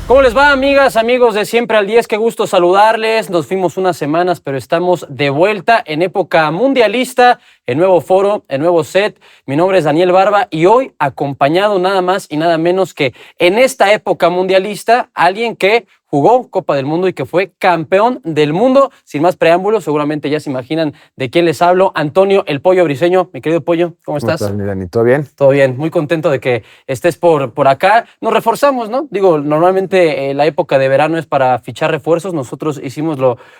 ¿Cómo les va, amigas, amigos de Siempre al 10? Qué gusto saludarles. Nos fuimos unas semanas, pero estamos de vuelta en época mundialista, en nuevo foro, en nuevo set. Mi nombre es Daniel Barba y hoy acompañado nada más y nada menos que en esta época mundialista, alguien que jugó Copa del Mundo y que fue campeón del mundo. Sin más preámbulos, seguramente ya se imaginan de quién les hablo. Antonio El Pollo Briseño. Mi querido Pollo, ¿cómo estás? ¿Cómo estás, Dani? ¿Todo bien? Todo bien, muy contento de que estés por acá. Nos reforzamos, ¿no? Digo, normalmente la época de verano es para fichar refuerzos. Nosotros hicimos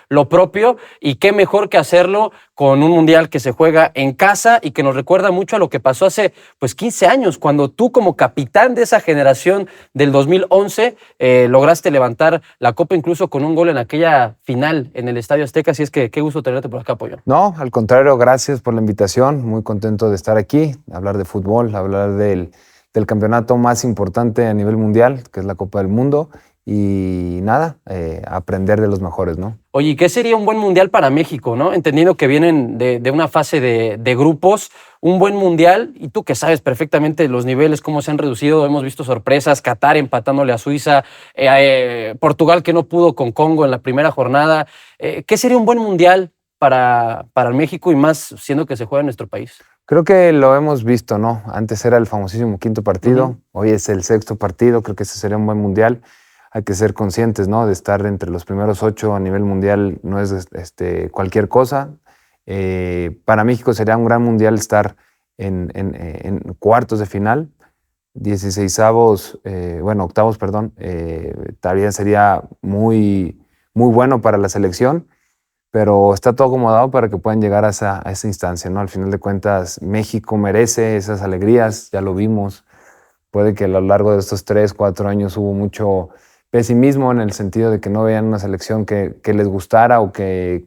lo propio y qué mejor que hacerlo con un mundial que se juega en casa y que nos recuerda mucho a lo que pasó hace 15 años, cuando tú como capitán de esa generación del 2011 lograste levantar la copa incluso con un gol en aquella final en el Estadio Azteca. Así es que qué gusto tenerte por acá, Pollo. No, al contrario, gracias por la invitación. Muy contento de estar aquí, hablar de fútbol, hablar del campeonato más importante a nivel mundial, que es la Copa del Mundo. Y nada, aprender de los mejores, ¿no? Oye, ¿qué sería un buen mundial para México, no? Entendiendo que vienen de una fase de grupos, un buen mundial, y tú que sabes perfectamente los niveles, cómo se han reducido, hemos visto sorpresas, Qatar empatándole a Suiza, Portugal que no pudo con Congo en la primera jornada. ¿Qué sería un buen mundial para México y más siendo que se juega en nuestro país? Creo que lo hemos visto, ¿no? Antes era el famosísimo quinto partido, hoy es el sexto partido, creo que ese sería un buen mundial. Hay que ser conscientes, ¿no? De estar entre los primeros 8 a nivel mundial no es cualquier cosa. Para México sería un gran mundial estar en cuartos de final, 16avos, octavos, perdón. También sería muy, muy bueno para la selección, pero está todo acomodado para que puedan llegar a esa instancia, ¿no? Al final de cuentas, México merece esas alegrías, ya lo vimos. Puede que a lo largo de estos 3, 4 años hubo mucho pesimismo en el sentido de que no veían una selección que les gustara o que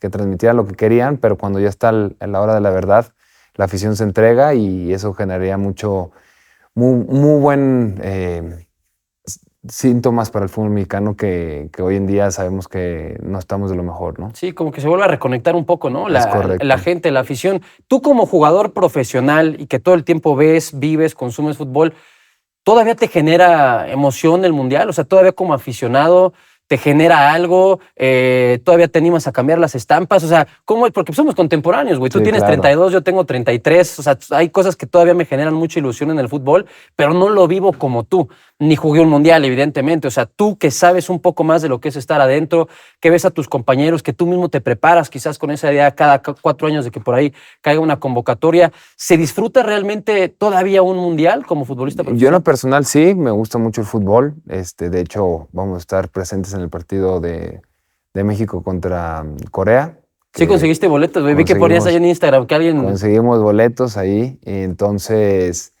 transmitiera lo que querían, pero cuando ya está a la hora de la verdad, la afición se entrega y eso generaría muy buen síntomas para el fútbol mexicano que hoy en día sabemos que no estamos de lo mejor, ¿no? Sí, como que se vuelve a reconectar un poco, ¿no? Es correcto. La gente, la afición. Tú como jugador profesional y que todo el tiempo ves, vives, consumes fútbol, ¿todavía te genera emoción el mundial? O sea, ¿todavía como aficionado te genera algo? ¿Todavía te animas a cambiar las estampas? O sea, ¿cómo? Porque somos contemporáneos, güey. Tú Sí, tienes claro. 32, yo tengo 33. O sea, hay cosas que todavía me generan mucha ilusión en el fútbol, pero no lo vivo como tú. Ni jugué un mundial, evidentemente. O sea, tú que sabes un poco más de lo que es estar adentro, que ves a tus compañeros, que tú mismo te preparas quizás con esa idea cada 4 años de que por ahí caiga una convocatoria. ¿Se disfruta realmente todavía un mundial como futbolista profesional? Yo en lo personal sí, me gusta mucho el fútbol. De hecho, vamos a estar presentes en el partido de México contra Corea. Sí conseguiste boletos, güey. Vi que ponías ahí en Instagram que alguien... Conseguimos boletos ahí, entonces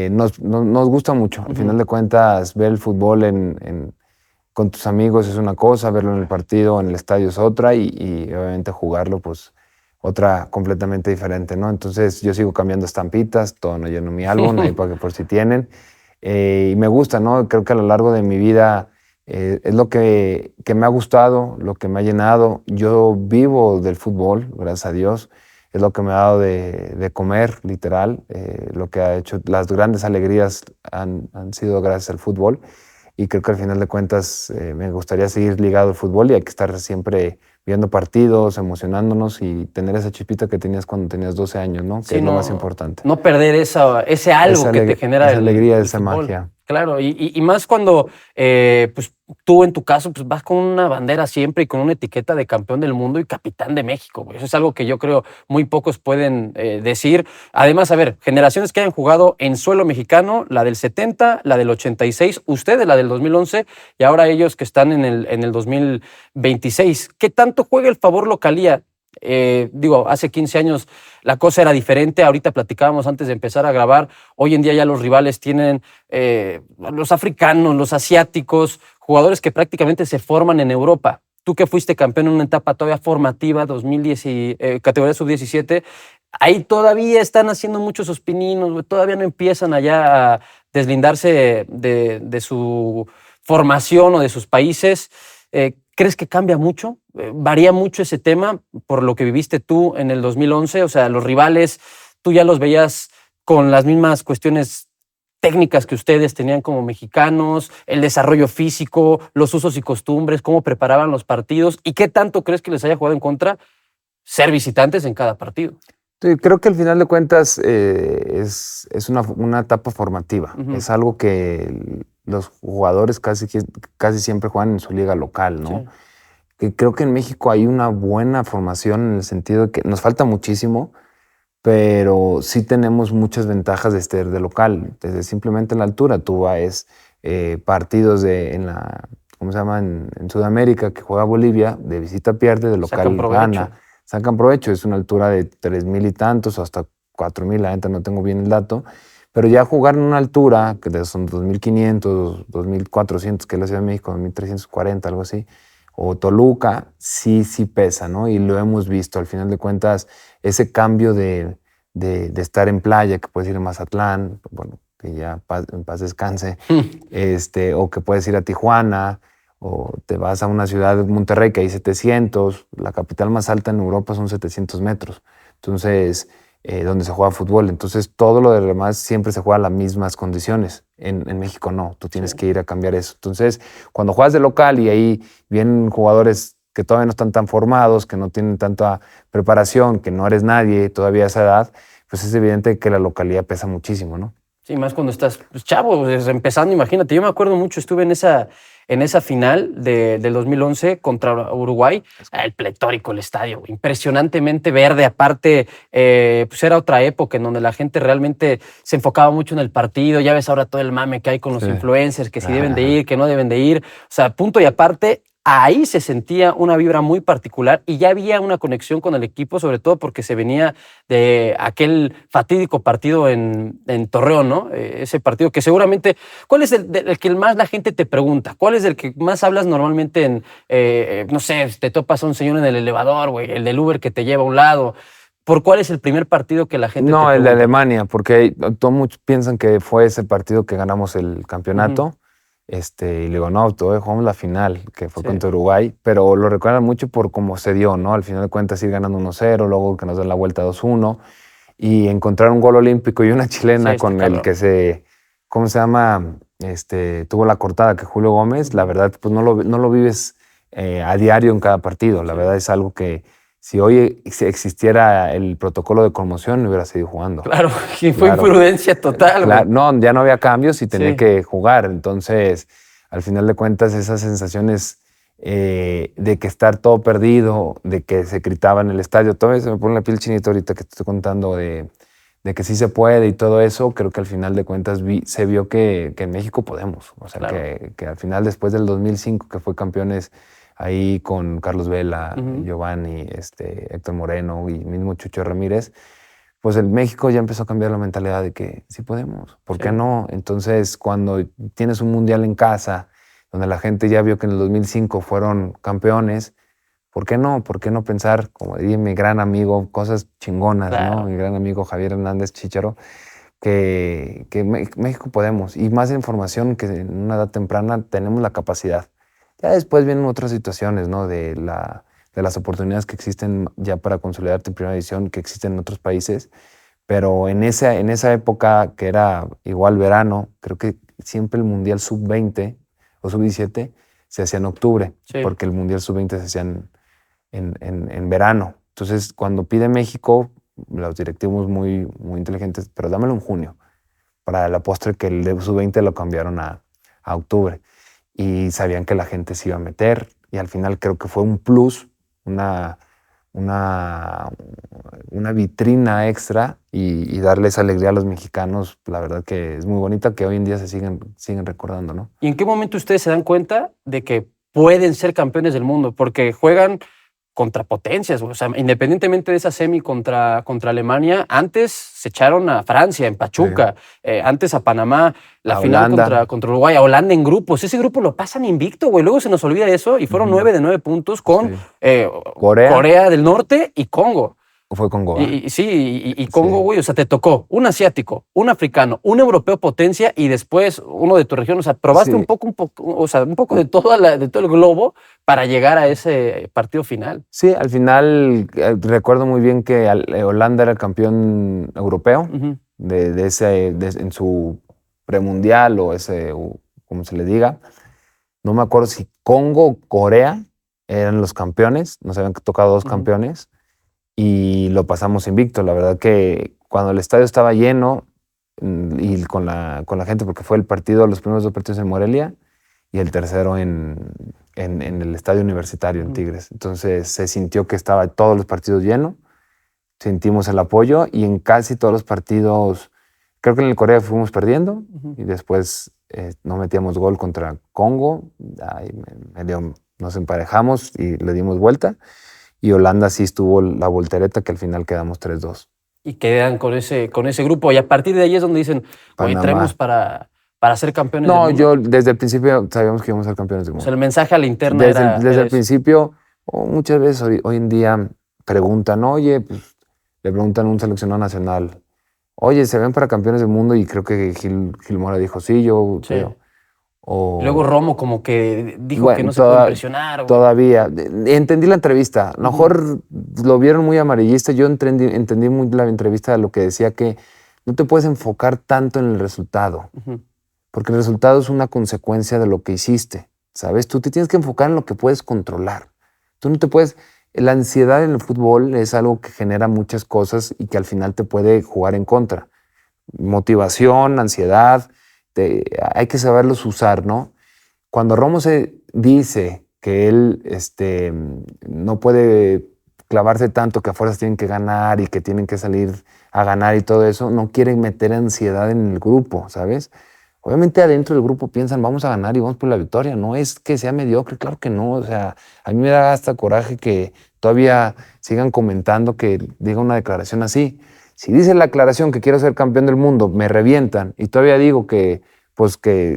nos gusta mucho. Al final de cuentas, ver el fútbol con tus amigos es una cosa, verlo en el partido, en el estadio es otra y obviamente jugarlo, pues otra completamente diferente, ¿no? Entonces yo sigo cambiando estampitas, todo no lleno mi álbum, ahí para que por si tienen. Y me gusta, ¿no? Creo que a lo largo de mi vida es lo que me ha gustado, lo que me ha llenado. Yo vivo del fútbol, gracias a Dios. Es lo que me ha dado de comer, literal. Lo que ha hecho, las grandes alegrías han sido gracias al fútbol. Y creo que al final de cuentas me gustaría seguir ligado al fútbol y hay que estar siempre viendo partidos, emocionándonos y tener esa chispita que tenías cuando tenías 12 años, ¿no? Que Sí, es lo más importante. No perder ese algo que te genera esa alegría, esa fútbol. magia. Claro, y más cuando pues, tú en tu caso pues, vas con una bandera siempre y con una etiqueta de campeón del mundo y capitán de México, güey. Eso es algo que yo creo muy pocos pueden decir. Además, a ver, generaciones que hayan jugado en suelo mexicano, la del 70, la del 86, ustedes la del 2011 y ahora ellos que están en el 2026. ¿Qué tanto juega el favor localía? Hace 15 años la cosa era diferente. Ahorita platicábamos antes de empezar a grabar. Hoy en día ya los rivales tienen los africanos, los asiáticos, jugadores que prácticamente se forman en Europa. Tú que fuiste campeón en una etapa todavía formativa, 2010, categoría sub-17, ahí todavía están haciendo muchos sus pininos, güey. Todavía no empiezan allá a deslindarse de su formación o de sus países. ¿Crees que cambia mucho? ¿Varía mucho ese tema por lo que viviste tú en el 2011? O sea, los rivales, tú ya los veías con las mismas cuestiones técnicas que ustedes tenían como mexicanos, el desarrollo físico, los usos y costumbres, cómo preparaban los partidos y qué tanto crees que les haya jugado en contra ser visitantes en cada partido? Sí, creo que al final de cuentas es una etapa formativa. Es algo que los jugadores casi siempre juegan en su liga local, ¿no? Sí. Que creo que en México hay una buena formación en el sentido de que nos falta muchísimo, pero sí tenemos muchas ventajas de estar de local, desde simplemente la altura. Tú ves partidos ¿cómo se llama? En Sudamérica, que juega Bolivia, de visita pierde, de local gana. Sacan provecho, es una altura de 3,000 y tantos o hasta 4,000, la neta no tengo bien el dato, pero ya jugar en una altura que son 2,500, 2,400, que es la Ciudad de México, 2,340, algo así, o Toluca, sí pesa, ¿no? Y lo hemos visto, al final de cuentas, ese cambio de estar en playa, que puedes ir a Mazatlán, bueno, que ya en paz descanse, o que puedes ir a Tijuana, o te vas a una ciudad de Monterrey que hay 700, la capital más alta en Europa son 700 metros, entonces, donde se juega fútbol. Entonces, todo lo demás siempre se juega a las mismas condiciones. En México no, tú tienes que ir a cambiar eso. Entonces, cuando juegas de local y ahí vienen jugadores que todavía no están tan formados, que no tienen tanta preparación, que no eres nadie todavía a esa edad, pues es evidente que la localidad pesa muchísimo, ¿no? Sí, más cuando estás chavo, empezando, imagínate. Yo me acuerdo mucho, estuve en esa final del 2011 contra Uruguay, el pletórico, el estadio, impresionantemente verde. Aparte, pues era otra época en donde la gente realmente se enfocaba mucho en el partido. Ya ves ahora todo el mame que hay con los influencers, que si deben de ir, que no deben de ir. O sea, punto y aparte, ahí se sentía una vibra muy particular y ya había una conexión con el equipo, sobre todo porque se venía de aquel fatídico partido en Torreón, ¿no? Ese partido que seguramente... ¿Cuál es el que más la gente te pregunta? ¿Cuál es el que más hablas normalmente no sé, te topas a un señor en el elevador, güey, el del Uber que te lleva a un lado? ¿Por cuál es el primer partido que la gente te pregunta? No, el de Alemania, porque muchos piensan que fue ese partido que ganamos el campeonato. Y le digo, no, todavía jugamos la final, que fue contra Uruguay, pero lo recuerdan mucho por cómo se dio, ¿no? Al final de cuentas ir ganando 1-0, luego que nos dan la vuelta 2-1, y encontrar un gol olímpico y una chilena con el que ¿cómo se llama? Tuvo la cortada que Julio Gómez, la verdad, pues no lo vives a diario en cada partido. La verdad es algo que si hoy existiera el protocolo de conmoción, hubiera seguido jugando. Claro, y fue imprudencia total, güey. No, ya no había cambios y tenía que jugar. Entonces, al final de cuentas, esas sensaciones de que estar todo perdido, de que se gritaba en el estadio, todavía se me pone la piel chinita ahorita que te estoy contando de que sí se puede y todo eso. Creo que al final de cuentas se vio que en México podemos. O sea, que al final, después del 2005, que fue campeones ahí con Carlos Vela, Giovanni, Héctor Moreno y mismo Chucho Ramírez, pues en México ya empezó a cambiar la mentalidad de que sí podemos, ¿por qué no? Entonces, cuando tienes un mundial en casa, donde la gente ya vio que en el 2005 fueron campeones, ¿por qué no? ¿Por qué no pensar, como diría mi gran amigo, cosas chingonas, ¿no? Mi gran amigo Javier Hernández Chícharo, que México podemos, y más información que en una edad temprana tenemos la capacidad. Ya después vienen otras situaciones, ¿no? De las oportunidades que existen ya para consolidarte en primera división, que existen en otros países. Pero en esa época, que era igual verano, creo que siempre el Mundial Sub-20 o Sub-17 se hacía en octubre, porque el Mundial Sub-20 se hacía en verano. Entonces, cuando pide México, los directivos muy, muy inteligentes, pero dámelo en junio, para la postre que el Sub-20 lo cambiaron a octubre. Y sabían que la gente se iba a meter, y al final creo que fue un plus, una vitrina extra, y darles alegría a los mexicanos, la verdad que es muy bonita, que hoy en día se siguen recordando, ¿no? ¿Y en qué momento ustedes se dan cuenta de que pueden ser campeones del mundo? Porque juegan contra potencias, o sea, independientemente de esa semi contra Alemania, antes se echaron a Francia en Pachuca, antes a Panamá, la final contra Uruguay, a Holanda en grupos. Ese grupo lo pasan invicto, güey. Luego se nos olvida eso y fueron 9 de 9 puntos con Corea del Norte y Congo. Fue Congo. Y Congo, güey, o sea, te tocó un asiático, un africano, un europeo potencia y después uno de tu región. O sea, probaste un poco de todo el globo para llegar a ese partido final. Sí, al final recuerdo muy bien que Holanda era el campeón europeo en su premundial o como se le diga. No me acuerdo si Congo o Corea eran los campeones, nos habían tocado dos campeones y lo pasamos invicto. La verdad que cuando el estadio estaba lleno y con la gente, porque fue los primeros 2 partidos en Morelia y el tercero en el estadio universitario en Tigres. Entonces se sintió que estaba todos los partidos llenos, sentimos el apoyo y en casi todos los partidos, creo que en el Corea fuimos perdiendo y después no metíamos gol contra Congo, ahí medio nos emparejamos y le dimos vuelta, y Holanda sí estuvo la voltereta que al final quedamos 3-2. Y quedan con ese grupo, y a partir de ahí es donde dicen, oye, traemos para ser campeones del mundo. No, yo desde el principio sabíamos que íbamos a ser campeones del mundo. O sea, el mensaje a la interna desde el principio, muchas veces hoy en día preguntan, oye, pues, le preguntan a un seleccionado nacional, oye, ¿se ven para campeones del mundo? Y creo que Gil Mora dijo, sí, yo creo. Y luego Romo como que dijo que no se puede impresionar. Todavía. Entendí la entrevista. A lo mejor lo vieron muy amarillista. Yo entendí muy la entrevista de lo que decía, que no te puedes enfocar tanto en el resultado. Porque el resultado es una consecuencia de lo que hiciste, ¿sabes? Tú te tienes que enfocar en lo que puedes controlar. Tú no te puedes... La ansiedad en el fútbol es algo que genera muchas cosas y que al final te puede jugar en contra. Motivación, ansiedad, hay que saberlos usar, ¿no? Cuando Romo se dice que él no puede clavarse tanto, que a fuerzas tienen que ganar y que tienen que salir a ganar y todo eso, no quiere meter ansiedad en el grupo, ¿sabes? Obviamente adentro del grupo piensan, vamos a ganar y vamos por la victoria. No es que sea mediocre, claro que no. O sea, a mí me da hasta coraje que todavía sigan comentando que diga una declaración así. Si dice la aclaración que quiero ser campeón del mundo, me revientan y todavía digo que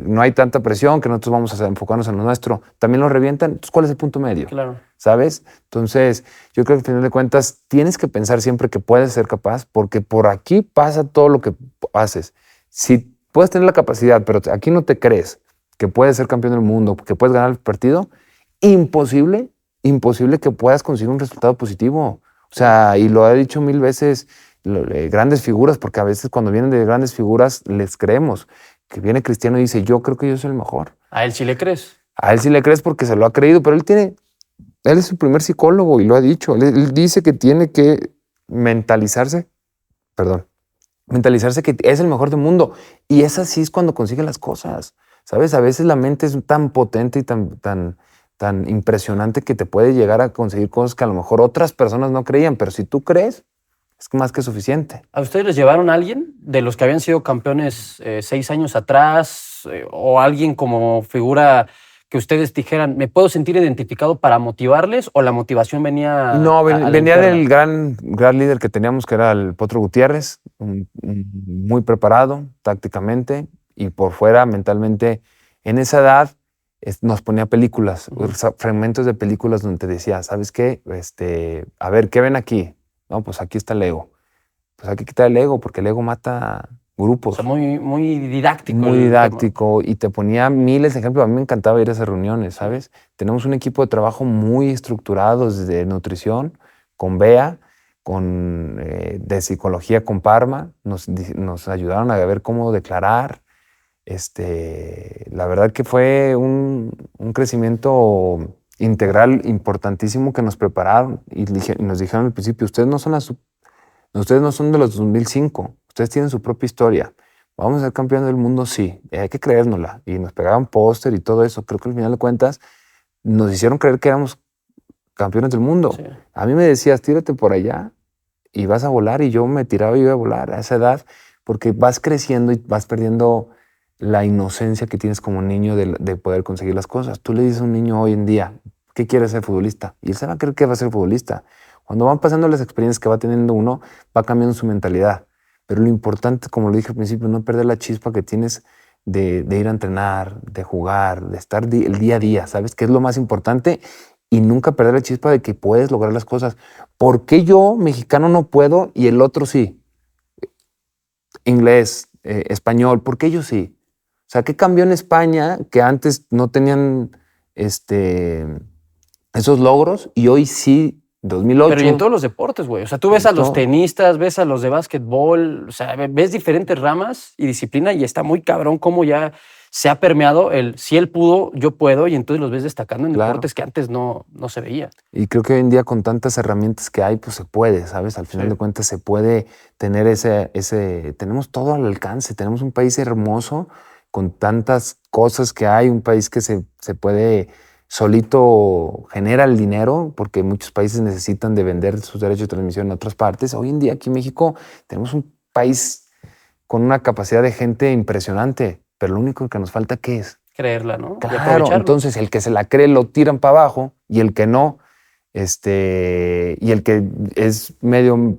no hay tanta presión, que nosotros vamos a enfocarnos en lo nuestro, también lo revientan. Entonces, ¿cuál es el punto medio? Claro. ¿Sabes? Entonces, yo creo que al final de cuentas tienes que pensar siempre que puedes ser capaz, porque por aquí pasa todo lo que haces. Si puedes tener la capacidad, pero aquí no te crees que puedes ser campeón del mundo, que puedes ganar el partido, imposible que puedas conseguir un resultado positivo. O sea, y lo he dicho 1000 veces, grandes figuras, porque a veces cuando vienen de grandes figuras les creemos. Que viene Cristiano y dice, yo creo que yo soy el mejor. ¿A él sí le crees? A él sí le crees porque se lo ha creído, pero él es su primer psicólogo y lo ha dicho. Él dice que tiene que mentalizarse que es el mejor del mundo. Y es así es cuando consigue las cosas, ¿sabes? A veces la mente es tan potente y tan impresionante que te puede llegar a conseguir cosas que a lo mejor otras personas no creían, pero si tú crees, es más que suficiente. ¿A ustedes les llevaron a alguien de los que habían sido campeones 6 años atrás o alguien como figura que ustedes dijeran, ¿me puedo sentir identificado para motivarles o la motivación venía No, venía del gran líder que teníamos, que era el Potro Gutiérrez, muy preparado tácticamente y por fuera mentalmente. En esa edad nos ponía películas, fragmentos de películas donde te decía, ¿sabes qué? A ver, ¿qué ven aquí? No, pues aquí está el ego. Pues hay que quitar el ego porque el ego mata grupos. O sea, muy didáctico. Muy didáctico y te ponía miles de ejemplos. A mí me encantaba ir a esas reuniones, ¿sabes? Tenemos un equipo de trabajo muy estructurado desde nutrición, con Bea, de psicología con Parma. Nos ayudaron a ver cómo declarar. La verdad que fue un crecimiento integral importantísimo que nos prepararon y nos dijeron al principio, ustedes no son de los 2005, ustedes tienen su propia historia. Vamos a ser campeones del mundo, sí, hay que creérnosla. Y nos pegaban póster y todo eso. Creo que al final de cuentas nos hicieron creer que éramos campeones del mundo. Sí. A mí me decías, tírate por allá y vas a volar, y yo me tiraba y iba a volar a esa edad, porque vas creciendo y vas perdiendo la inocencia que tienes como niño de poder conseguir las cosas. Tú le dices a un niño hoy en día, ¿qué quiere ser futbolista? Y él se va a creer que va a ser futbolista. Cuando van pasando las experiencias que va teniendo uno, va cambiando su mentalidad. Pero lo importante, como lo dije al principio, no perder la chispa que tienes de ir a entrenar, de jugar, de estar el día a día, ¿sabes? Que es lo más importante, y nunca perder la chispa de que puedes lograr las cosas. ¿Por qué yo, mexicano, no puedo y el otro sí? Inglés, español, ¿por qué ellos sí? O sea, ¿qué cambió en España que antes no tenían esos logros y hoy sí 2008. Pero y en todos los deportes, güey. O sea, tú ves a los tenistas, ves a los de básquetbol, o sea, ves diferentes ramas y disciplina y está muy cabrón cómo ya se ha permeado si él pudo, yo puedo, y entonces los ves destacando en deportes que antes no se veía. Y creo que hoy en día con tantas herramientas que hay, pues se puede, ¿sabes? Al final de cuentas se puede tener tenemos todo al alcance, tenemos un país hermoso con tantas cosas que hay, un país que se puede solito genera el dinero, porque muchos países necesitan de vender sus derechos de transmisión en otras partes. Hoy en día aquí en México tenemos un país con una capacidad de gente impresionante, pero lo único que nos falta, ¿qué es? Creerla, ¿no? Claro, entonces el que se la cree lo tiran para abajo y el que no, y el que es medio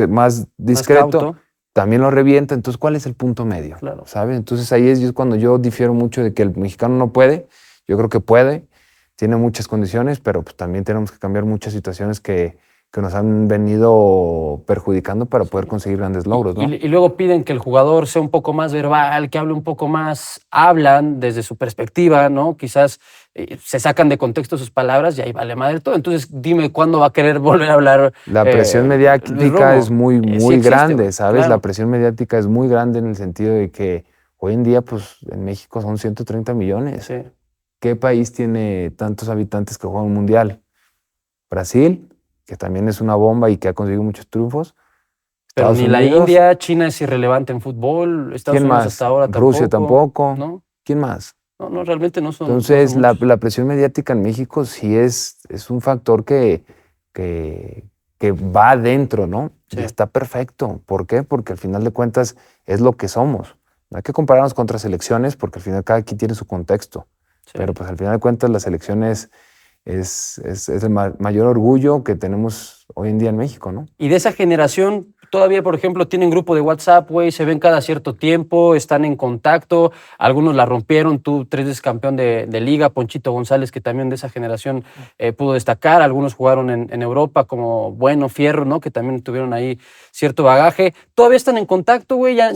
más discreto, también lo revienta. Entonces, ¿cuál es el punto medio? Claro. ¿Sabes? Entonces ahí es cuando yo difiero mucho de que el mexicano no puede. Yo creo que puede, tiene muchas condiciones, pero pues también tenemos que cambiar muchas situaciones que nos han venido perjudicando para poder conseguir grandes logros, ¿no? Y luego piden que el jugador sea un poco más verbal, que hable un poco más, hablan desde su perspectiva, ¿no? Quizás se sacan de contexto sus palabras y ahí vale madre todo. Entonces dime cuándo va a querer volver a hablar. La presión mediática es muy grande, ¿sabes? Claro. La presión mediática es muy grande en el sentido de que hoy en día, pues en México son 130 millones. Sí. ¿Qué país tiene tantos habitantes que juegan un mundial? Brasil, que también es una bomba y que ha conseguido muchos triunfos. Pero ni la India, China es irrelevante en fútbol, Estados Unidos hasta ahora tampoco. Rusia tampoco. ¿No? ¿Quién más? No, realmente no son. Entonces, no son la presión mediática en México sí es un factor que va adentro, ¿no? Sí. Y está perfecto. ¿Por qué? Porque al final de cuentas es lo que somos. No hay que compararnos contra selecciones porque al final cada quien tiene su contexto. Sí. Pero pues al final de cuentas la selección es el mayor orgullo que tenemos hoy en día en México, ¿no? Y de esa generación, todavía, por ejemplo, tienen grupo de WhatsApp, güey, se ven cada cierto tiempo, están en contacto, algunos la rompieron, tú 3 veces campeón de liga, Ponchito González, que también de esa generación pudo destacar, algunos jugaron en Europa, como Bueno, Fierro, ¿no? Que también tuvieron ahí cierto bagaje. ¿Todavía están en contacto, güey? Ya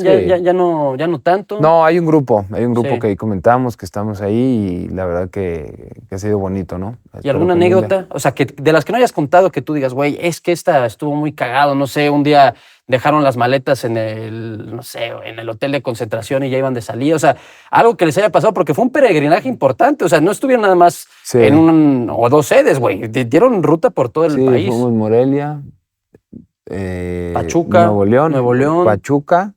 no tanto. No, hay un grupo Sí. que ahí comentamos, que estamos ahí y la verdad que ha sido bonito, ¿no? ¿Y alguna anécdota? O sea, que de las que no hayas contado, que tú digas, güey, es que esta estuvo muy cagado, no sé, un día dejaron las maletas en el hotel de concentración y ya iban de salida, o sea, algo que les haya pasado, porque fue un peregrinaje importante, o sea, no estuvieron nada más en 1 o 2 sedes, güey, dieron ruta por todo el país. Sí, fuimos Morelia, Pachuca, Nuevo León, Pachuca,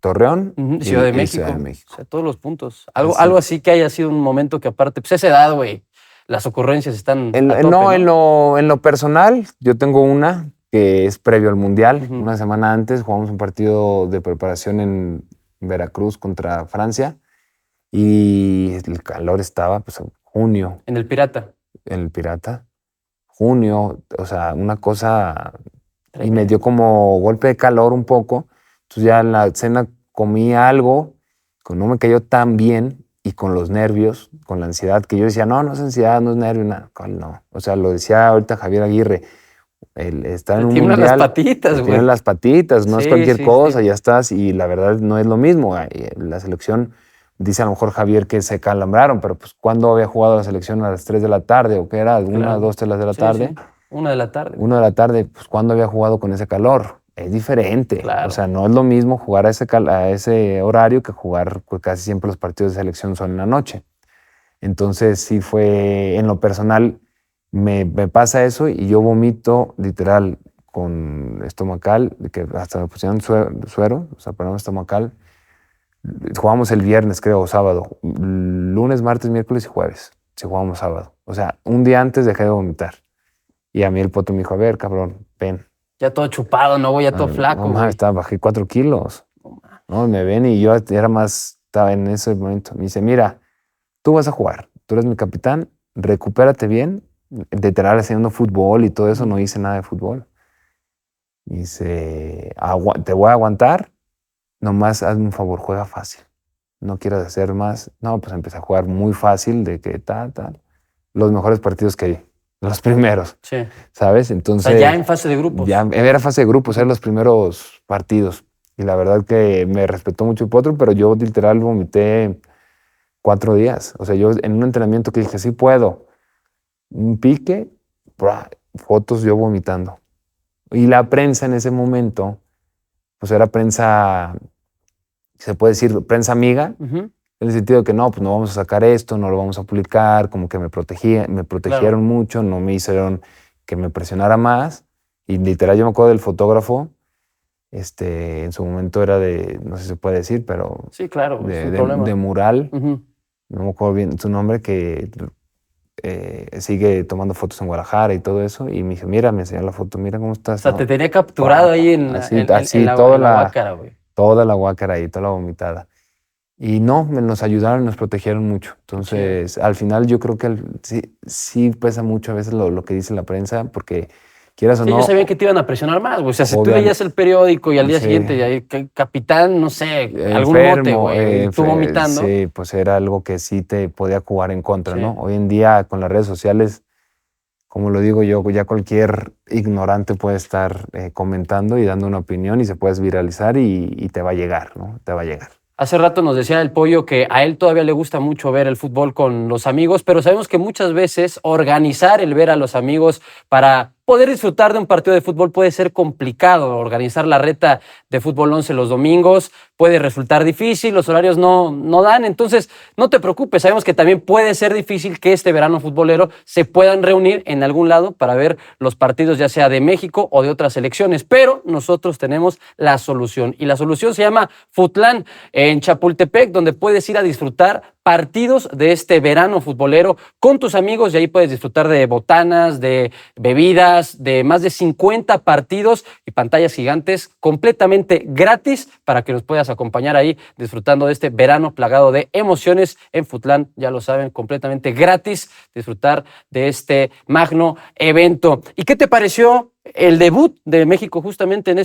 Torreón y Ciudad de México. O sea, todos los puntos. Algo así que haya sido un momento que aparte, pues esa edad, güey, las ocurrencias están a tope, ¿no? En lo personal, yo tengo una que es previo al Mundial. Una semana antes jugamos un partido de preparación en Veracruz contra Francia y el calor estaba, pues, en junio. ¿En el Pirata? En el Pirata. Junio, o sea, una cosa... Y me dio como golpe de calor un poco. Entonces ya en la cena comí algo que no me cayó tan bien y con los nervios, con la ansiedad, que yo decía, no es ansiedad, no es nervio, nada. No. O sea, lo decía ahorita Javier Aguirre, el estar en un mundial... Tienen las patitas, güey. Tienen las patitas, no es cualquier cosa, ya estás. Y la verdad no es lo mismo. La selección, dice a lo mejor Javier que se calambraron, pero pues ¿cuándo había jugado la selección a las 3 de la tarde? ¿O qué era? Claro. 1, 2, 3 de la tarde. Sí. 1 de la tarde. 1 de la tarde, pues ¿cuándo había jugado con ese calor? Es diferente. Claro. O sea, no es lo mismo jugar a ese horario que jugar, pues casi siempre los partidos de selección son en la noche. Entonces sí fue, en lo personal, me pasa eso y yo vomito literal con estomacal, que hasta me pusieron suero, o sea, paramos estomacal. Jugamos el viernes, creo, o sábado. Lunes, martes, miércoles y jueves. Si jugamos sábado. O sea, un día antes dejé de vomitar. Y a mí el poto me dijo, a ver, cabrón, ven. Ya todo chupado, ¿no, güey? Ya todo flaco. No, bajé 4 kilos. No, me ven y yo estaba en ese momento. Me dice, mira, tú vas a jugar, tú eres mi capitán, recupérate bien. Literal, haciendo fútbol y todo eso, no hice nada de fútbol. Me dice, te voy a aguantar, nomás hazme un favor, juega fácil. No quieras hacer más. No, pues empecé a jugar muy fácil, de que tal. Los mejores partidos que hay. Los primeros, sí. ¿Sabes? Entonces, o sea, ya en fase de grupos. Ya era fase de grupos, eran los primeros partidos. Y la verdad que me respetó mucho el potro, pero yo literal vomité 4 días. O sea, yo en un entrenamiento que dije, sí puedo, un pique fotos yo vomitando. Y la prensa en ese momento, pues era prensa, se puede decir, prensa amiga, en el sentido de que no, pues no vamos a sacar esto, no lo vamos a publicar, como que me protegieron Claro. mucho, no me hicieron que me presionara más. Y literal, yo me acuerdo del fotógrafo, en su momento era de, no sé si se puede decir, pero Sí, claro, sin problema. de mural, no me acuerdo bien su nombre, que sigue tomando fotos en Guadalajara y todo eso, y me dijo, mira, me enseñó la foto, mira cómo O estás. sea, te tenía capturado ahí Así, en la guácara, güey. toda la guácara ahí, toda la vomitada. Y no, nos ayudaron, nos protegieron mucho. Entonces, al final yo creo que sí pesa mucho a veces lo que dice la prensa, porque quieras o Sí, no, ellos sabían que te iban a presionar más, güey. O sea, si tú obviamente, leías el periódico y al día sí, siguiente, capitán, no sé, algún mote, enfermo, güey, y tú vomitando. sí, pues era algo que sí te podía jugar en contra, Sí. ¿no? Hoy en día con las redes sociales, como lo digo yo, ya cualquier ignorante puede estar comentando y dando una opinión y se puedes viralizar y te va a llegar, ¿no? Te va a llegar. Hace rato nos decía el Pollo que a él todavía le gusta mucho ver el fútbol con los amigos, pero sabemos que muchas veces organizar el ver a los amigos para poder disfrutar de un partido de fútbol puede ser complicado. Organizar la reta de fútbol 11 los domingos puede resultar difícil, los horarios no dan. Entonces, no te preocupes, sabemos que también puede ser difícil que este verano futbolero se puedan reunir en algún lado para ver los partidos, ya sea de México o de otras selecciones. Pero nosotros tenemos la solución, y la solución se llama Futlan en Chapultepec, donde puedes ir a disfrutar partidos de este verano futbolero con tus amigos, y ahí puedes disfrutar de botanas, de bebidas, de más de 50 partidos y pantallas gigantes completamente gratis para que nos puedas acompañar ahí disfrutando de este verano plagado de emociones en Futlan. Ya lo saben, completamente gratis disfrutar de este magno evento. ¿Y qué te pareció el debut de México justamente en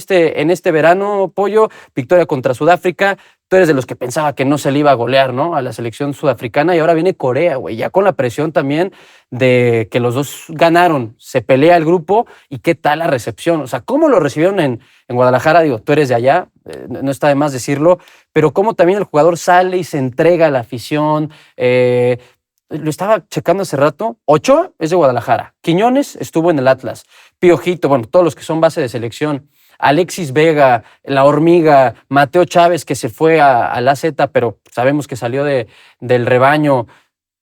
este verano, Pollo? Victoria contra Sudáfrica. Tú eres de los que pensaba que no se le iba a golear, ¿no?, a la selección sudafricana, y ahora viene Corea, güey, ya con la presión también de que los dos ganaron. Se pelea el grupo, y qué tal la recepción. O sea, ¿cómo lo recibieron en Guadalajara? Digo, tú eres de allá, no está de más decirlo, pero cómo también el jugador sale y se entrega a la afición. Lo estaba checando hace rato. Ochoa es de Guadalajara. Quiñones estuvo en el Atlas. Piojito, bueno, todos los que son base de selección. Alexis Vega, La Hormiga, Mateo Chávez, que se fue al AZ, pero sabemos que salió del rebaño.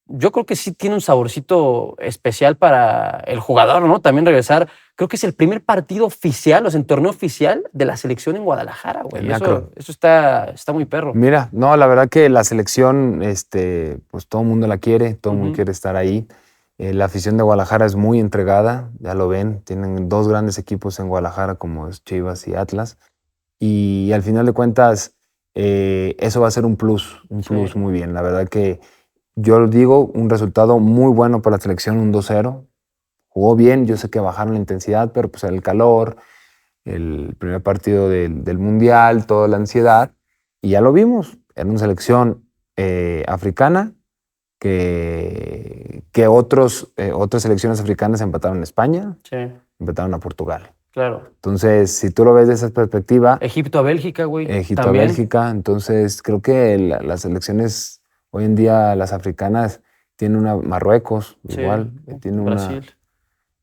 Yo creo que sí tiene un saborcito especial para el jugador, ¿no? También regresar. Creo que es el primer partido oficial, o sea, en torneo oficial de la selección en Guadalajara, güey. Eso está muy perro. Mira, no, la verdad que la selección, pues todo el mundo la quiere, todo el mundo quiere estar ahí. La afición de Guadalajara es muy entregada, ya lo ven, tienen dos grandes equipos en Guadalajara como es Chivas y Atlas, y al final de cuentas eso va a ser un plus muy bien. La verdad que yo digo un resultado muy bueno para la selección, un 2-0. Jugó bien, yo sé que bajaron la intensidad, pero pues el calor, el primer partido del Mundial, toda la ansiedad, y ya lo vimos, era una selección africana, que otras selecciones africanas empataron en España, empataron a Portugal. Claro. Entonces, si tú lo ves de esa perspectiva... Egipto a Bélgica, güey. Egipto a Bélgica. Entonces, creo que las selecciones hoy en día, las africanas, tienen Marruecos, igual. Brasil.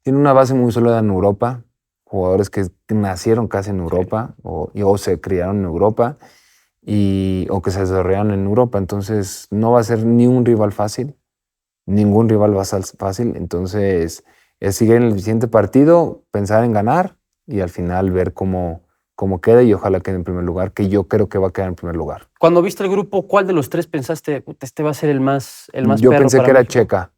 Tiene una base muy sólida en Europa, jugadores que nacieron casi en Europa o se criaron en Europa, o que se desarrollaron en Europa. Entonces, no va a ser ni un rival fácil, ningún rival va a ser fácil. Entonces, es seguir en el siguiente partido, pensar en ganar y al final ver cómo queda, y ojalá quede en primer lugar, que yo creo que va a quedar en primer lugar. Cuando viste el grupo, ¿cuál de los tres pensaste, este va a ser el más Yo perro pensé para que era México? Checa,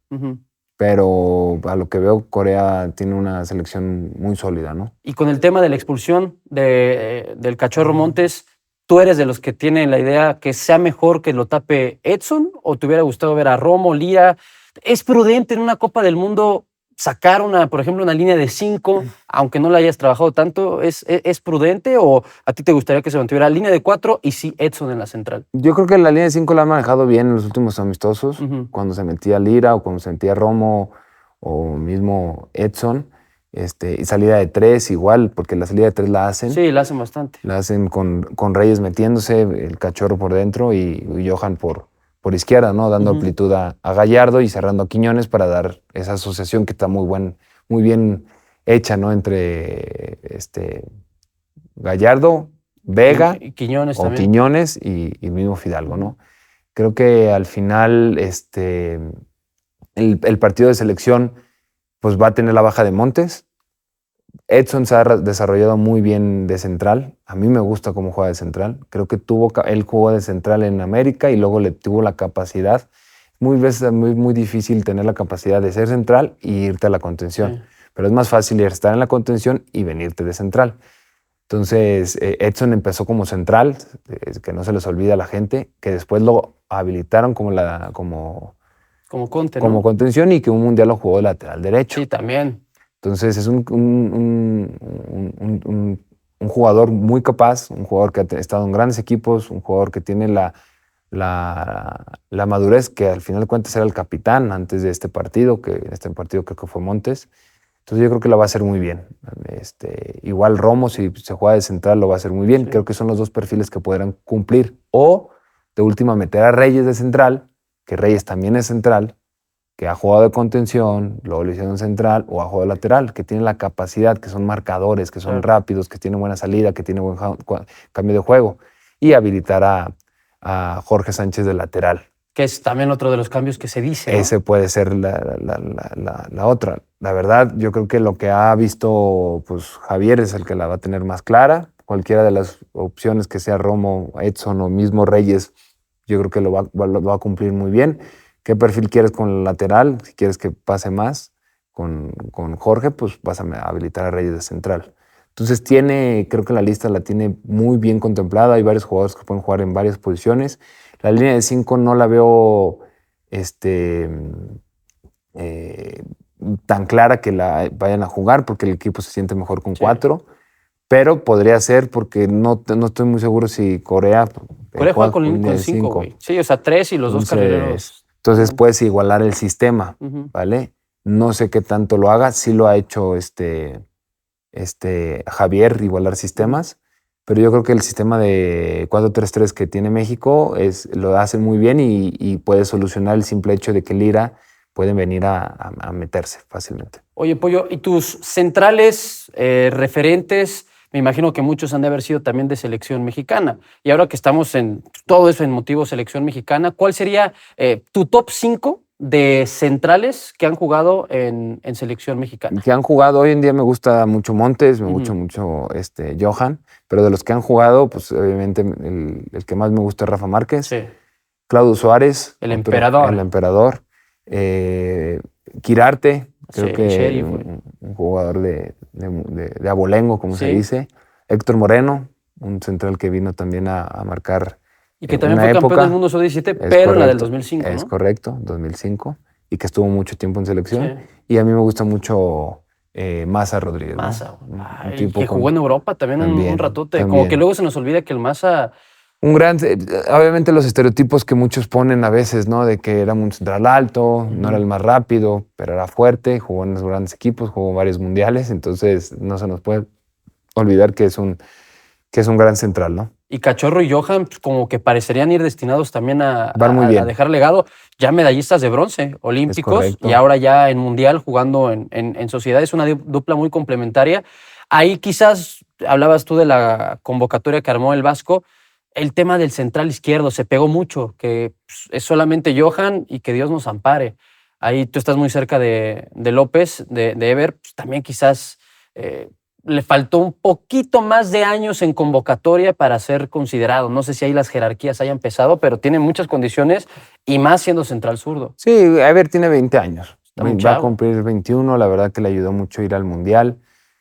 pero a lo que veo, Corea tiene una selección muy sólida, ¿no? Y con el tema de la expulsión del Cachorro Montes, ¿tú eres de los que tienen la idea que sea mejor que lo tape Edson, o te hubiera gustado ver a Romo, Lira? ¿Es prudente en una Copa del Mundo sacar por ejemplo, una línea de 5, aunque no la hayas trabajado tanto? ¿Es prudente, o a ti te gustaría que se mantuviera línea de 4 y sí Edson en la central? Yo creo que la línea de 5 la han manejado bien en los últimos amistosos, cuando se metía Lira o cuando se metía Romo o mismo Edson, y salida de 3 igual, porque la salida de 3 la hacen. Sí, la hacen bastante. La hacen con Reyes metiéndose, el Cachorro por dentro y Johan por izquierda, ¿no? Dando amplitud a Gallardo y cerrando a Quiñones para dar esa asociación que está muy muy bien hecha, ¿no? Entre Gallardo, Vega Y Quiñones o también. Quiñones y mismo Fidalgo, ¿no? Creo que al final el partido de selección pues va a tener la baja de Montes. Edson se ha desarrollado muy bien de central. A mí me gusta cómo juega de central. Creo que él jugó de central en América y luego le tuvo la capacidad. Muy veces es muy difícil tener la capacidad de ser central y irte a la contención. Sí. Pero es más fácil estar en la contención y venirte de central. Entonces, Edson empezó como central, que no se les olvida a la gente, que después lo habilitaron como Conte, ¿no? contención y que un mundial lo jugó de lateral derecho. Sí, también. Entonces es un jugador muy capaz, un jugador que ha estado en grandes equipos, un jugador que tiene la madurez, que al final de cuentas era el capitán antes de este partido, que en este partido creo que fue Montes. Entonces yo creo que lo va a hacer muy bien. Igual Romo, si se juega de central, lo va a hacer muy bien. Sí. Creo que son los dos perfiles que podrán cumplir. O de última meter a Reyes de central, que Reyes también es central, que ha jugado de contención, luego lo hicieron central o ha jugado de lateral, que tienen la capacidad, que son marcadores, que son rápidos, que tienen buena salida, que tienen buen cambio de juego. Y habilitar a Jorge Sánchez de lateral. Que es también otro de los cambios que se dice, ¿no? Ese puede ser la otra. La verdad, yo creo que lo que ha visto pues, Javier es el que la va a tener más clara. Cualquiera de las opciones que sea Romo, Edson o mismo Reyes, yo creo que lo va a cumplir muy bien. ¿Qué perfil quieres con el lateral? Si quieres que pase más con Jorge, pues vas a habilitar a Reyes de central. Entonces creo que la lista la tiene muy bien contemplada. Hay varios jugadores que pueden jugar en varias posiciones. La línea de 5 no la veo tan clara que la vayan a jugar porque el equipo se siente mejor con 4. Pero podría ser porque no estoy muy seguro si Corea juega con 5, güey. Sí, o sea, 3 y los dos carrileros. Entonces puedes igualar el sistema, ¿vale? No sé qué tanto lo haga. Sí lo ha hecho Javier, igualar sistemas. Pero yo creo que el sistema de 4-3-3 que tiene México lo hace muy bien y puede solucionar el simple hecho de que Lira pueden venir a meterse fácilmente. Oye, Pollo, ¿y tus centrales referentes? Me imagino que muchos han de haber sido también de selección mexicana. Y ahora que estamos en todo eso en motivo selección mexicana, ¿cuál sería tu top 5 de centrales que han jugado en selección mexicana? Que han jugado, hoy en día me gusta mucho Montes, me gusta mucho Johan, pero de los que han jugado, pues obviamente el que más me gusta es Rafa Márquez, Sí. Claudio Suárez, El emperador. El emperador, Quirarte, creo Sí, que Sheriff, un jugador de abolengo, como se dice, Héctor Moreno, un central que vino también a marcar. Y que también fue campeón del mundo sub-17, pero en la del 2005, ¿no? Es correcto, 2005, y que estuvo mucho tiempo en selección. Sí. Y a mí me gusta mucho Maza Rodríguez. Maza, ¿no? que jugó en Europa también un ratote. También. Como que luego se nos olvida que el Maza... Obviamente los estereotipos que muchos ponen a veces, ¿no? De que era un central alto, no era el más rápido, pero era fuerte, jugó en los grandes equipos, jugó varios mundiales, entonces no se nos puede olvidar que es un gran central, ¿no? Y Cachorro y Johan pues, como que parecerían ir destinados también a dejar legado, ya medallistas de bronce olímpicos y ahora ya en mundial jugando en sociedad. Es una dupla muy complementaria. Ahí quizás hablabas tú de la convocatoria que armó el Vasco. El tema del central izquierdo se pegó mucho, que es solamente Johan y que Dios nos ampare. Ahí tú estás muy cerca de López, de Ever, pues también quizás le faltó un poquito más de años en convocatoria para ser considerado. No sé si ahí las jerarquías hayan pesado, pero tiene muchas condiciones y más siendo central zurdo. Sí, Ever tiene 20 años. Va a cumplir 21, la verdad que le ayudó mucho ir al Mundial.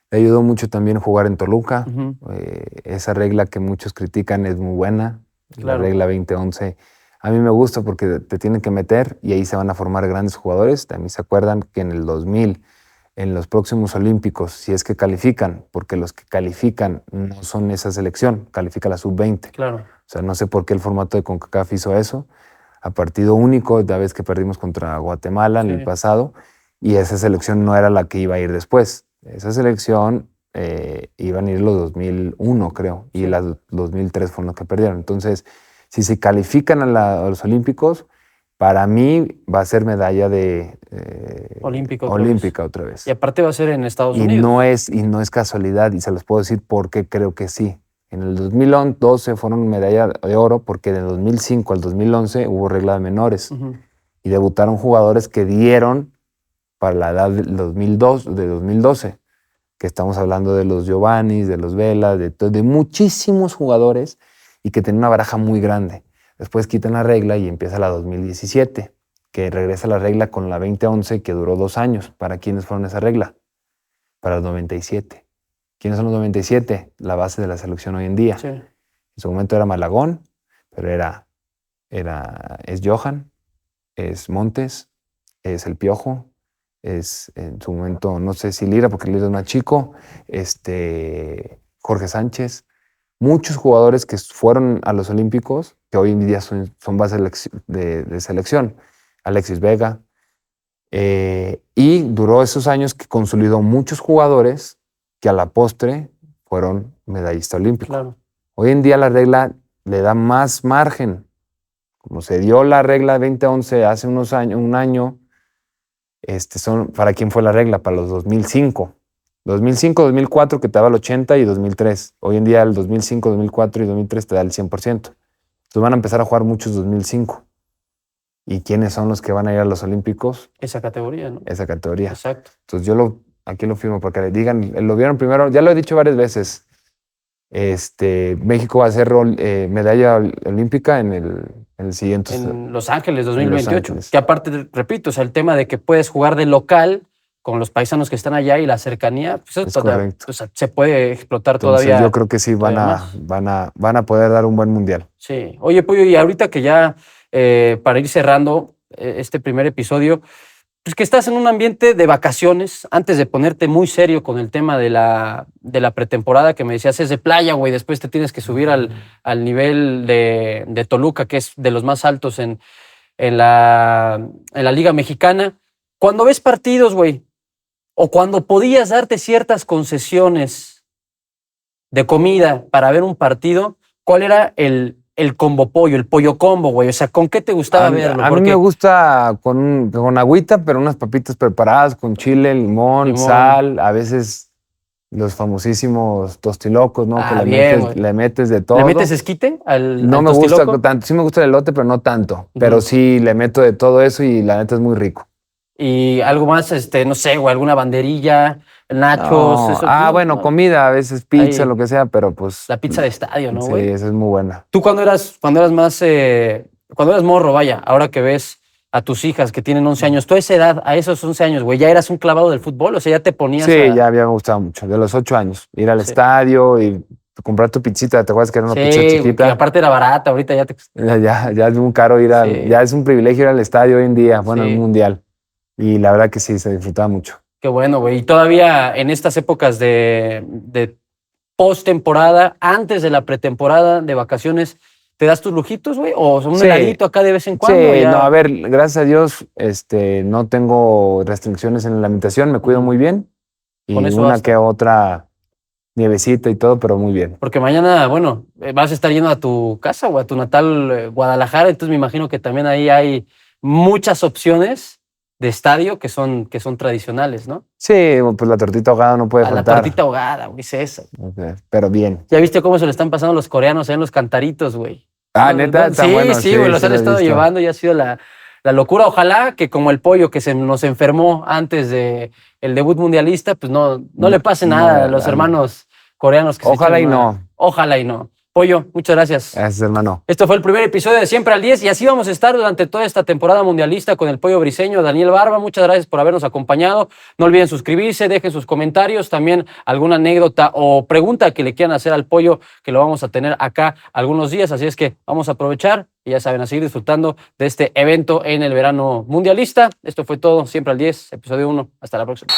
Le ayudó mucho también jugar en Toluca. Esa regla que muchos critican es muy buena. Claro. La regla 2011 a mí me gusta porque te tienen que meter y ahí se van a formar grandes jugadores. También se acuerdan que en el 2000, en los próximos Olímpicos, si es que califican, porque los que califican no son esa selección, califica la sub-20. Claro. O sea, no sé por qué el formato de CONCACAF hizo eso. A partido único, la vez que perdimos contra Guatemala en el pasado, y esa selección no era la que iba a ir después. Esa selección iban a ir los 2001, creo, y las 2003 fueron los que perdieron. Entonces, si se califican a los Olímpicos, Para mí va a ser medalla de olímpica otra vez. Y aparte va a ser en Estados Y Unidos. no es casualidad, y se los puedo decir por qué creo que sí. En el 2012 fueron medalla de oro porque del 2005 al 2011 hubo regla de menores. Y debutaron jugadores que dieron para la edad del 2012, que estamos hablando de los Giovannis, de los Vela, de muchísimos jugadores y que tenían una baraja muy grande. Después quitan la regla y empieza la 2017, que regresa la regla con la 2011, que duró 2 años. ¿Para quiénes fueron esa regla? Para los 97. ¿Quiénes son los 97? La base de la selección hoy en día. Sí. En su momento era Malagón, pero es Johan, es Montes, es El Piojo, es en su momento, no sé si Lira, porque Lira es más chico, Jorge Sánchez. Muchos jugadores que fueron a los Olímpicos, que hoy en día son base de selección. Alexis Vega. Y duró esos años que consolidó muchos jugadores que a la postre fueron medallistas olímpicos. Claro. Hoy en día la regla le da más margen. Como se dio la regla 2011 hace un año, ¿para quién fue la regla? Para los 2005. 2005, 2004 que te daba el 80 y 2003. Hoy en día el 2005, 2004 y 2003 te da el 100%. Entonces van a empezar a jugar muchos 2005. ¿Y quiénes son los que van a ir a los Olímpicos? Esa categoría, ¿no? Esa categoría. Exacto. Entonces aquí lo firmo para que le digan, lo vieron primero, ya lo he dicho varias veces. México va a hacer medalla olímpica en el siguiente. En Los Ángeles 2028. Los Ángeles. Que aparte, repito, o sea, el tema de que puedes jugar de local con los paisanos que están allá y la cercanía, pues Es correcto. O sea, se puede explotar Entonces, todavía. yo creo que sí van a poder dar un buen mundial. Sí. Oye, Pollo, y ahorita que ya, para ir cerrando este primer episodio, pues que estás en un ambiente de vacaciones, antes de ponerte muy serio con el tema de la pretemporada, que me decías es de playa, güey, después te tienes que subir al nivel de Toluca, que es de los más altos en la Liga Mexicana. Cuando ves partidos, güey, o cuando podías darte ciertas concesiones de comida para ver un partido, ¿cuál era el combo pollo, el pollo combo, güey? O sea, ¿con qué te gustaba verlo? A mí me gusta con agüita, pero unas papitas preparadas con chile, limón, sal, a veces los famosísimos tostilocos, ¿no? Que le metes de todo. ¿Le metes esquite al No me tostiloco? gusta tanto, sí me gusta el elote, pero no tanto. Pero sí le meto de todo eso y la neta es muy rico. Y algo más, no sé, güey, alguna banderilla, nachos. No. Eso, Bueno, comida, a veces pizza, lo que sea, pero pues. La pizza de estadio, ¿no, güey? Sí, esa es muy buena. Tú cuando eras más, cuando eras morro, vaya, ahora que ves a tus hijas que tienen 11 años, tú a esa edad, a esos 11 años, güey, ¿ya eras un clavado del fútbol? O sea, ya te ponías Sí, ya me gustado mucho, de los 8 años. Ir al estadio y comprar tu pizzita, ¿te acuerdas que era una pizza chiquita? Sí, aparte era barata, ahorita ya te... Ya es muy caro ya es un privilegio ir al estadio hoy en día, bueno, en un mundial. Y la verdad que sí, se disfrutaba mucho. Qué bueno, güey. Y todavía en estas épocas de post-temporada, antes de la pretemporada, de vacaciones, ¿te das tus lujitos, güey? ¿O un heladito acá de vez en cuando? Sí, no, a ver, gracias a Dios no tengo restricciones en la alimentación, me cuido muy bien. Y con eso una basta. que otra nievecita y todo, pero muy bien. Porque mañana, bueno, vas a estar yendo a tu casa o a tu natal Guadalajara, entonces me imagino que también ahí hay muchas opciones de estadio que son tradicionales, ¿no? Sí, pues la tortita ahogada no puede faltar. La tortita ahogada, güey, es esa. Okay, pero bien. ¿Ya viste cómo se le están pasando los coreanos en los cantaritos, güey? ¿Neta? Sí, bueno, sí, güey, los han estado llevando y ha sido la locura. Ojalá que como el pollo que nos enfermó antes del debut mundialista, pues no le pase nada a los hermanos coreanos. Ojalá y no. Ojalá y no. Pollo, muchas gracias. Gracias, hermano. Esto fue el primer episodio de Siempre al 10 y así vamos a estar durante toda esta temporada mundialista con el Pollo Briseño, Daniel Barba. Muchas gracias por habernos acompañado. No olviden suscribirse, dejen sus comentarios, también alguna anécdota o pregunta que le quieran hacer al Pollo, que lo vamos a tener acá algunos días. Así es que vamos a aprovechar y ya saben, a seguir disfrutando de este evento en el verano mundialista. Esto fue todo, Siempre al 10, episodio 1. Hasta la próxima.